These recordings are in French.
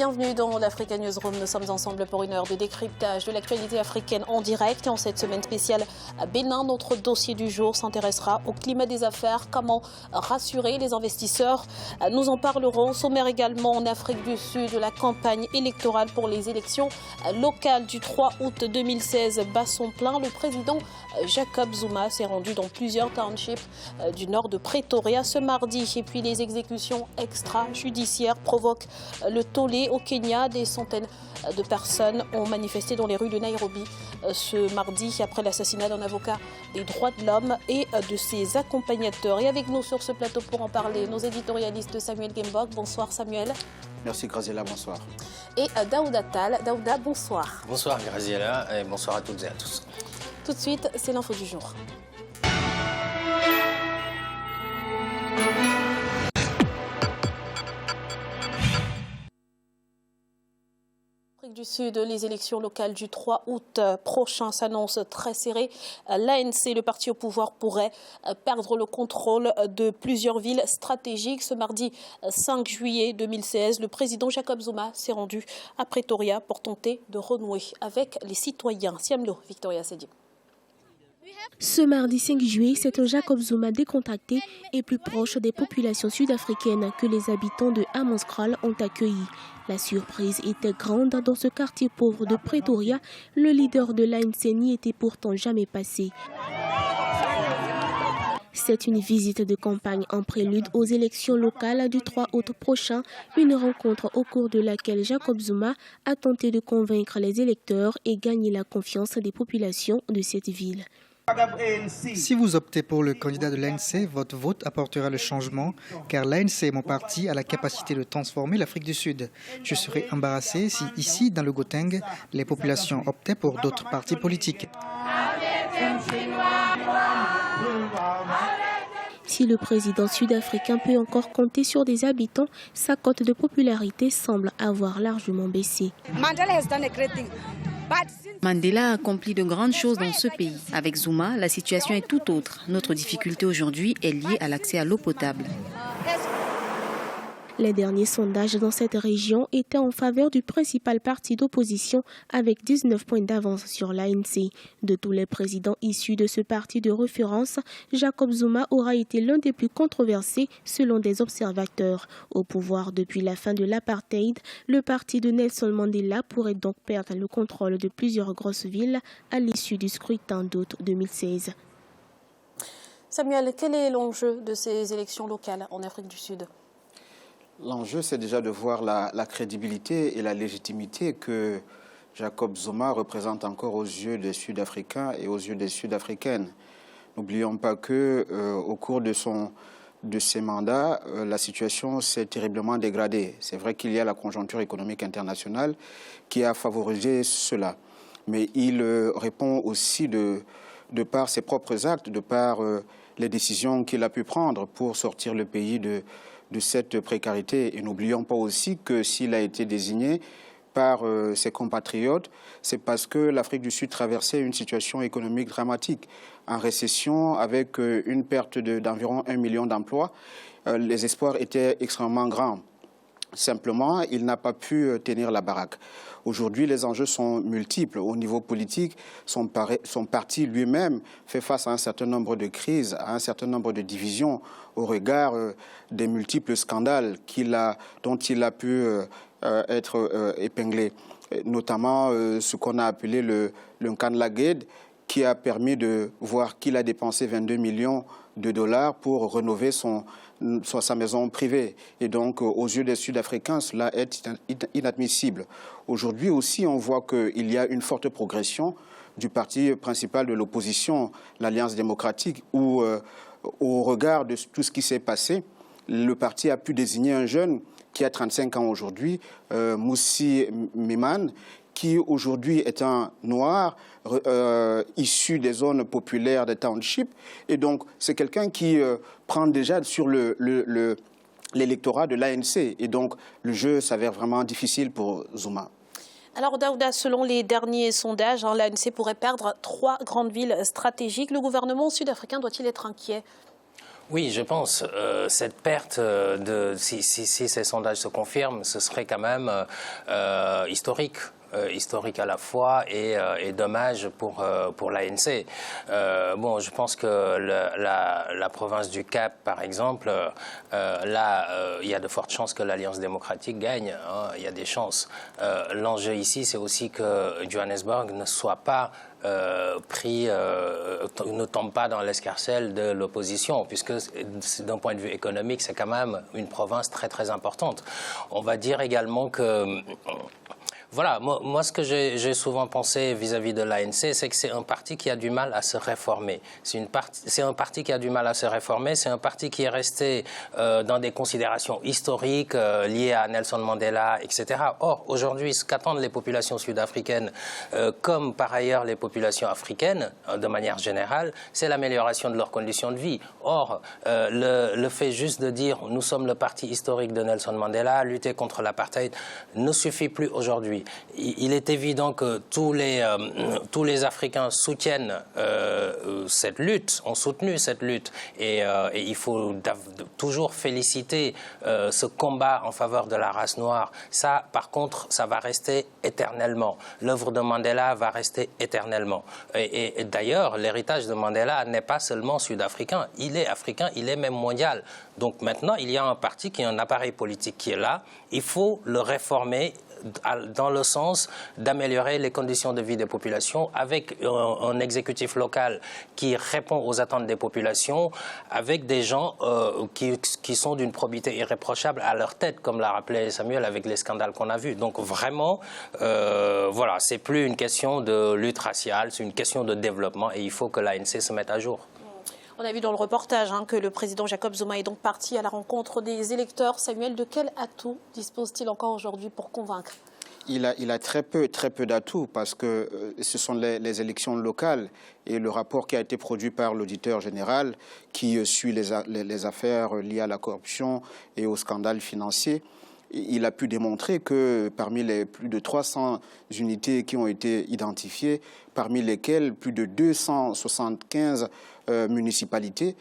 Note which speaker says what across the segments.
Speaker 1: Bienvenue dans l'Africa Newsroom. Nous sommes ensemble pour une heure de décryptage de l'actualité africaine en direct. Et en cette semaine spéciale à Bénin, notre dossier du jour s'intéressera au climat des affaires. Comment rassurer les investisseurs? Nous en parlerons. Sommaire également en Afrique du Sud, la campagne électorale pour les élections locales du 3 août 2016 bat son plein. Le président Jacob Zuma s'est rendu dans plusieurs townships du nord de Pretoria ce mardi. Et puis les exécutions extrajudiciaires provoquent le tollé au Kenya. Des centaines de personnes ont manifesté dans les rues de Nairobi ce mardi après l'assassinat d'un avocat des droits de l'homme et de ses accompagnateurs. Et avec nous sur ce plateau pour en parler, nos éditorialistes Samuel Gembok. Bonsoir Samuel.
Speaker 2: Merci Graziella, bonsoir.
Speaker 1: Et Daouda Tal. Daouda, bonsoir.
Speaker 3: Bonsoir Graziella et bonsoir à toutes et à tous.
Speaker 1: Tout de suite, c'est l'info du jour. Du Sud, les élections locales du 3 août prochain s'annoncent très serrées. L'ANC, le parti au pouvoir, pourrait perdre le contrôle de plusieurs villes stratégiques. Ce mardi 5 juillet 2016, le président Jacob Zuma s'est rendu à Pretoria pour tenter de renouer avec les citoyens. Siamlo, Victoria Sedi.
Speaker 4: Ce mardi 5 juillet, c'est un Jacob Zuma décontracté et plus proche des populations sud-africaines que les habitants de Hammanskraal ont accueilli. La surprise était grande dans ce quartier pauvre de Pretoria. Le leader de l'ANC n'y était pourtant jamais passé. C'est une visite de campagne en prélude aux élections locales du 3 août prochain, une rencontre au cours de laquelle Jacob Zuma a tenté de convaincre les électeurs et gagner la confiance des populations de cette ville.
Speaker 5: Si vous optez pour le candidat de l'ANC, votre vote apportera le changement, car l'ANC, mon parti, a la capacité de transformer l'Afrique du Sud. Je serais embarrassé si, ici, dans le Gauteng, les populations optaient pour d'autres partis politiques.
Speaker 4: Si le président sud-africain peut encore compter sur des habitants, sa cote de popularité semble avoir largement baissé.
Speaker 6: Mandela a accompli de grandes choses dans ce pays. Avec Zuma, la situation est tout autre. Notre difficulté aujourd'hui est liée à l'accès à l'eau potable.
Speaker 4: Les derniers sondages dans cette région étaient en faveur du principal parti d'opposition avec 19 points d'avance sur l'ANC. De tous les présidents issus de ce parti de référence, Jacob Zuma aura été l'un des plus controversés selon des observateurs. Au pouvoir depuis la fin de l'apartheid, le parti de Nelson Mandela pourrait donc perdre le contrôle de plusieurs grosses villes à l'issue du scrutin d'août 2016.
Speaker 1: Samuel, quel est l'enjeu de ces élections locales en Afrique du Sud ?
Speaker 2: L'enjeu, c'est déjà de voir la crédibilité et la légitimité que Jacob Zuma représente encore aux yeux des Sud-Africains et aux yeux des Sud-Africaines. N'oublions pas qu'au cours de ses mandats, la situation s'est terriblement dégradée. C'est vrai qu'il y a la conjoncture économique internationale qui a favorisé cela. Mais il répond aussi de par ses propres actes, de par les décisions qu'il a pu prendre pour sortir le pays de cette précarité. Et n'oublions pas aussi que s'il a été désigné par ses compatriotes, c'est parce que l'Afrique du Sud traversait une situation économique dramatique, en récession avec une perte d'environ 1 million d'emplois. Les espoirs étaient extrêmement grands. Simplement, il n'a pas pu tenir la baraque. Aujourd'hui, les enjeux sont multiples. Au niveau politique, son parti lui-même fait face à un certain nombre de crises, à un certain nombre de divisions au regard des multiples scandales dont il a pu être épinglé. Notamment ce qu'on a appelé le Nkanlagate, qui a permis de voir qu'il a dépensé 22 millions de dollars pour rénover sa maison privée. Et donc, aux yeux des Sud-Africains, cela est inadmissible. Aujourd'hui aussi, on voit qu'il y a une forte progression du parti principal de l'opposition, l'Alliance démocratique, où, au regard de tout ce qui s'est passé, le parti a pu désigner un jeune qui a 35 ans aujourd'hui, Moussi Maimane, qui aujourd'hui est un noir issu des zones populaires des townships. Et donc, c'est quelqu'un qui prend déjà sur l'électorat de l'ANC. Et donc, le jeu s'avère vraiment difficile pour Zuma.
Speaker 1: Alors Daouda, selon les derniers sondages, l'ANC pourrait perdre 3 grandes villes stratégiques. Le gouvernement sud-africain doit-il être inquiet ?
Speaker 3: Oui, je pense. Cette perte, si ces sondages se confirment, ce serait quand même historique. Historique à la fois et dommage pour l'ANC. Bon, je pense que la province du Cap, par exemple, là, il y a de fortes chances que l'Alliance démocratique gagne. Hein, il y a des chances. L'enjeu ici, c'est aussi que Johannesburg ne soit pas ne tombe pas dans l'escarcelle de l'opposition, puisque d'un point de vue économique, c'est quand même une province très très importante. On va dire également que voilà, moi ce que j'ai souvent pensé vis-à-vis de l'ANC, c'est que c'est un parti qui a du mal à se réformer. C'est un parti qui a du mal à se réformer, c'est un parti qui est resté dans des considérations historiques liées à Nelson Mandela, etc. Or, aujourd'hui, ce qu'attendent les populations sud-africaines, comme par ailleurs les populations africaines, de manière générale, c'est l'amélioration de leurs conditions de vie. Or, le fait juste de dire « nous sommes le parti historique de Nelson Mandela, lutter contre l'apartheid » ne suffit plus aujourd'hui. Il est évident que tous les Africains soutiennent cette lutte, ont soutenu cette lutte, et il faut toujours féliciter ce combat en faveur de la race noire. Ça, par contre, ça va rester éternellement. L'œuvre de Mandela va rester éternellement. Et d'ailleurs, l'héritage de Mandela n'est pas seulement sud-africain, il est africain, il est même mondial. Donc maintenant, il y a un parti qui est un appareil politique qui est là, il faut le réformer dans le sens d'améliorer les conditions de vie des populations avec un exécutif local qui répond aux attentes des populations, avec des gens qui sont d'une probité irréprochable à leur tête, comme l'a rappelé Samuel avec les scandales qu'on a vus. Donc vraiment, voilà, c'est plus une question de lutte raciale, c'est une question de développement et il faut que l'ANC se mette à jour.
Speaker 1: On a vu dans le reportage que le président Jacob Zuma est donc parti à la rencontre des électeurs. Samuel, de quel atout dispose-t-il encore aujourd'hui pour convaincre ?
Speaker 2: Il a très peu d'atouts parce que ce sont les élections locales et le rapport qui a été produit par l'auditeur général qui suit les affaires liées à la corruption et aux scandales financiers. Il a pu démontrer que parmi les plus de 300 unités qui ont été identifiées, parmi lesquelles plus de 275 municipalités,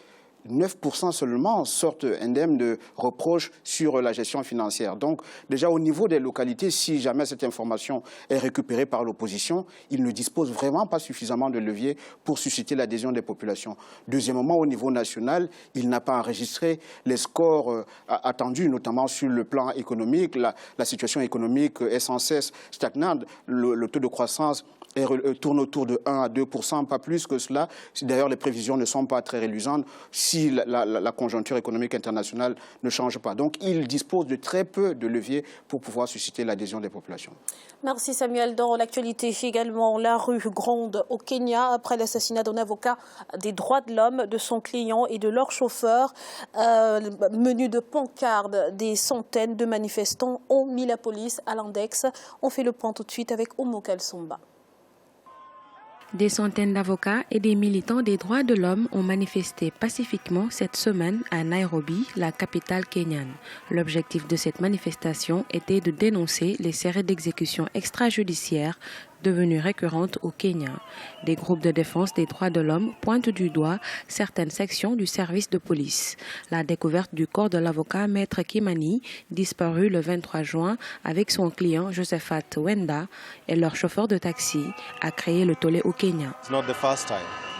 Speaker 2: 9% seulement sortent indemnes de reproches sur la gestion financière. Donc, déjà au niveau des localités, si jamais cette information est récupérée par l'opposition, ils ne disposent vraiment pas suffisamment de leviers pour susciter l'adhésion des populations. Deuxièmement, au niveau national, il n'a pas enregistré les scores attendus, notamment sur le plan économique. La situation économique est sans cesse stagnante. Le taux de croissance tourne autour de 1 à 2%, pas plus que cela. D'ailleurs, les prévisions ne sont pas très reluisantes si la conjoncture économique internationale ne change pas. Donc, il dispose de très peu de leviers pour pouvoir susciter l'adhésion des populations.
Speaker 1: Merci Samuel. Dans l'actualité également, la rue gronde au Kenya après l'assassinat d'un avocat des droits de l'homme, de son client et de leur chauffeur. Menu de pancardes, des centaines de manifestants ont mis la police à l'index. On fait le point tout de suite avec Omo Kalsomba.
Speaker 4: Des centaines d'avocats et des militants des droits de l'homme ont manifesté pacifiquement cette semaine à Nairobi, la capitale kenyane. L'objectif de cette manifestation était de dénoncer les séries d'exécutions extrajudiciaires devenues récurrentes au Kenya. Des groupes de défense des droits de l'homme pointent du doigt certaines sections du service de police. La découverte du corps de l'avocat Maître Kimani, disparu le 23 juin avec son client Josephat Wenda et leur chauffeur de taxi, a créé le tollé au Kenya.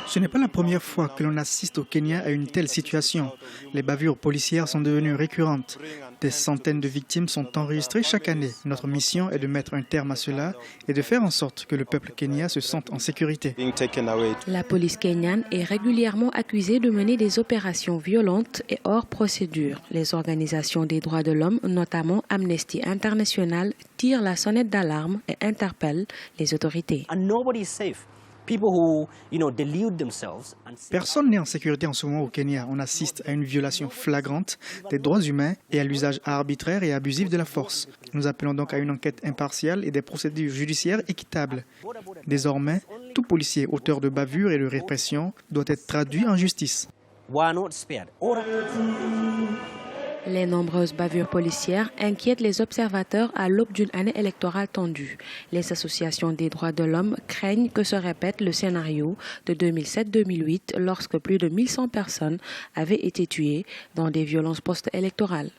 Speaker 5: Ce n'est pas la première fois que l'on assiste au Kenya à une telle situation. Les bavures policières sont devenues récurrentes. Des centaines de victimes sont enregistrées chaque année. Notre mission est de mettre un terme à cela et de faire en sorte que le peuple kenyan se sente en sécurité.
Speaker 4: La police kenyane est régulièrement accusée de mener des opérations violentes et hors procédure. Les organisations des droits de l'homme, notamment Amnesty International, tirent la sonnette d'alarme et interpellent les autorités.
Speaker 5: Personne n'est en sécurité en ce moment au Kenya. On assiste à une violation flagrante des droits humains et à l'usage arbitraire et abusif de la force. Nous appelons donc à une enquête impartiale et des procédures judiciaires équitables. Désormais, tout policier auteur de bavures et de répression doit être traduit en justice.
Speaker 4: Les nombreuses bavures policières inquiètent les observateurs à l'aube d'une année électorale tendue. Les associations des droits de l'homme craignent que se répète le scénario de 2007-2008 lorsque plus de 1100 personnes avaient été tuées dans des violences post-électorales.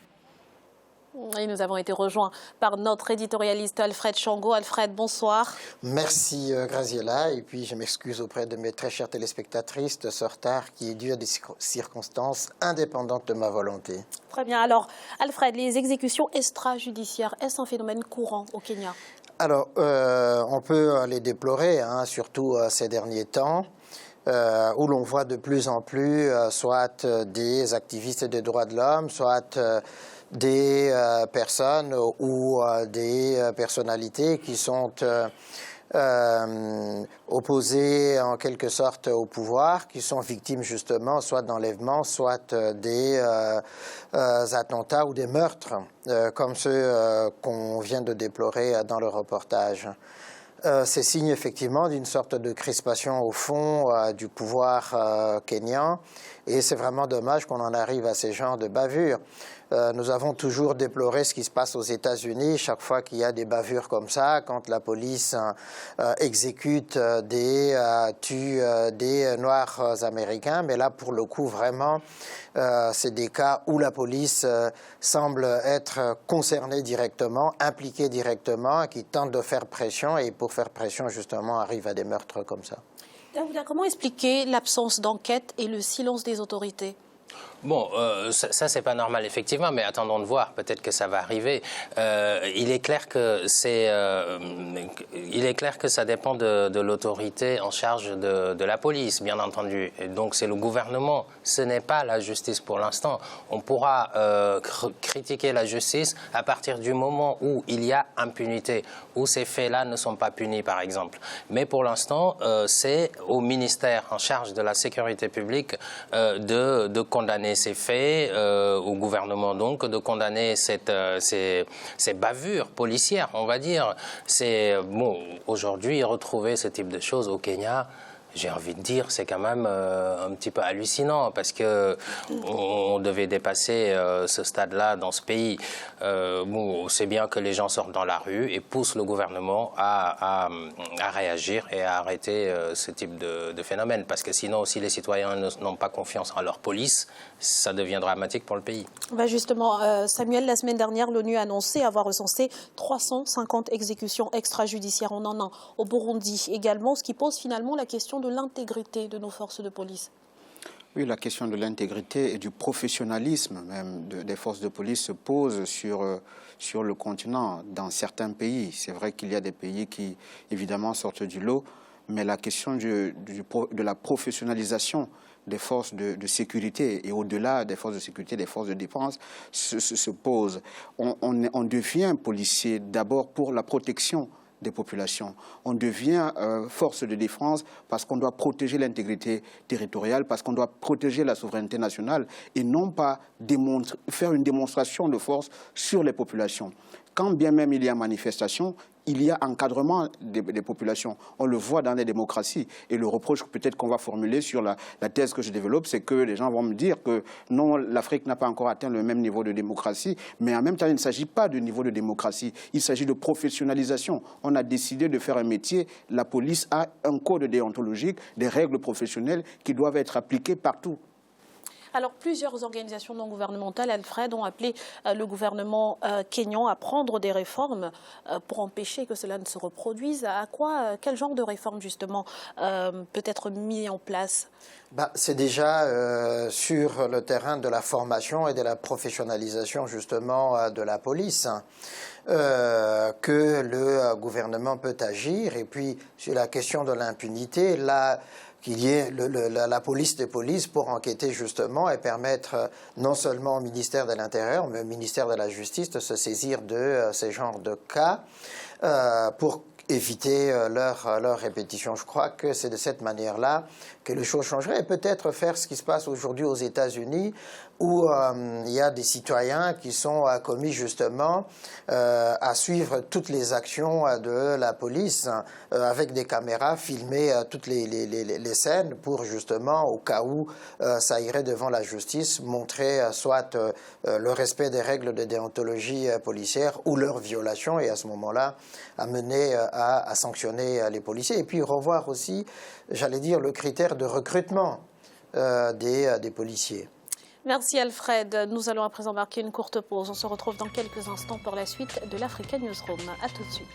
Speaker 1: Et nous avons été rejoints par notre éditorialiste Alfred Chango. Alfred, bonsoir.
Speaker 7: Merci Graziella, et puis je m'excuse auprès de mes très chères téléspectatrices de ce retard qui est dû à des circonstances indépendantes de ma volonté.
Speaker 1: Très bien. Alors, Alfred, les exécutions extrajudiciaires, est-ce un phénomène courant au Kenya?
Speaker 7: Alors, on peut les déplorer, surtout ces derniers temps. Où l'on voit de plus en plus soit des activistes des droits de l'homme, soit des personnes ou des personnalités qui sont opposées en quelque sorte au pouvoir, qui sont victimes justement soit d'enlèvements, soit des attentats ou des meurtres, comme ceux qu'on vient de déplorer dans le reportage. C'est signe effectivement d'une sorte de crispation au fond du pouvoir kényan, et c'est vraiment dommage qu'on en arrive à ces genres de bavures. Nous avons toujours déploré ce qui se passe aux États-Unis chaque fois qu'il y a des bavures comme ça, quand la police exécute tue des Noirs américains, mais là pour le coup vraiment c'est des cas où la police semble être concernée directement, impliquée directement, qui tente de faire pression, et pour faire pression justement arrive à des meurtres comme ça.
Speaker 1: Comment expliquer l'absence d'enquête et le silence des autorités?
Speaker 3: Bon, ça c'est pas normal effectivement, mais attendons de voir. Peut-être que ça va arriver. Il est clair que ça dépend de l'autorité en charge de la police, bien entendu. Et donc c'est le gouvernement. Ce n'est pas la justice pour l'instant. On pourra critiquer la justice à partir du moment où il y a impunité, où ces faits-là ne sont pas punis, par exemple. Mais pour l'instant, c'est au ministère en charge de la sécurité publique de condamner ces faits, au gouvernement donc de condamner ces bavures policières, on va dire. C'est bon, aujourd'hui retrouver ce type de choses au Kenya, j'ai envie de dire, c'est quand même un petit peu hallucinant, parce que on devait dépasser ce stade-là dans ce pays. Bon, c'est bien que les gens sortent dans la rue et poussent le gouvernement à réagir et à arrêter ce type de phénomène, parce que sinon, si les citoyens n'ont pas confiance en leur police, ça devient dramatique pour le pays.
Speaker 1: Justement, Samuel, la semaine dernière, l'ONU a annoncé avoir recensé 350 exécutions extrajudiciaires. On en a au Burundi également, ce qui pose finalement la question de l'intégrité de nos forces de police.
Speaker 2: Oui, la question de l'intégrité et du professionnalisme même des forces de police se pose sur le continent, dans certains pays. C'est vrai qu'il y a des pays qui, évidemment, sortent du lot, mais la question de la professionnalisation des forces de sécurité et au-delà des forces de sécurité, des forces de défense se pose. On devient policier d'abord pour la protection des populations. On devient force de défense parce qu'on doit protéger l'intégrité territoriale, parce qu'on doit protéger la souveraineté nationale et non pas faire une démonstration de force sur les populations. Quand bien même il y a manifestation, il y a encadrement des populations. On le voit dans les démocraties. Et le reproche peut-être qu'on va formuler sur la thèse que je développe, c'est que les gens vont me dire que non, l'Afrique n'a pas encore atteint le même niveau de démocratie. Mais en même temps, il ne s'agit pas de niveau de démocratie. Il s'agit de professionnalisation. On a décidé de faire un métier. La police a un code déontologique, des règles professionnelles qui doivent être appliquées partout.
Speaker 1: Alors, plusieurs organisations non gouvernementales, Alfred, ont appelé le gouvernement kényan à prendre des réformes pour empêcher que cela ne se reproduise. Quel genre de réforme, justement, peut être mis en place?
Speaker 7: C'est déjà sur le terrain de la formation et de la professionnalisation, justement, de la police, que le gouvernement peut agir. Et puis, sur la question de l'impunité, là, qu'il y ait la police des polices pour enquêter justement et permettre non seulement au ministère de l'Intérieur, mais au ministère de la Justice de se saisir de ces genres de cas pour éviter leur répétition. Je crois que c'est de cette manière-là que les choses changeraient et peut-être faire ce qui se passe aujourd'hui aux États-Unis où il y a des citoyens qui sont commis justement à suivre toutes les actions de la police avec des caméras, filmer toutes les scènes pour justement, au cas où ça irait devant la justice, montrer soit le respect des règles de déontologie policière ou leur violation et à ce moment-là amener à sanctionner les policiers et puis revoir aussi, j'allais dire, le critère de recrutement des policiers.
Speaker 1: Merci Alfred. Nous allons à présent marquer une courte pause. On se retrouve dans quelques instants pour la suite de l'Africa Newsroom. A tout de suite.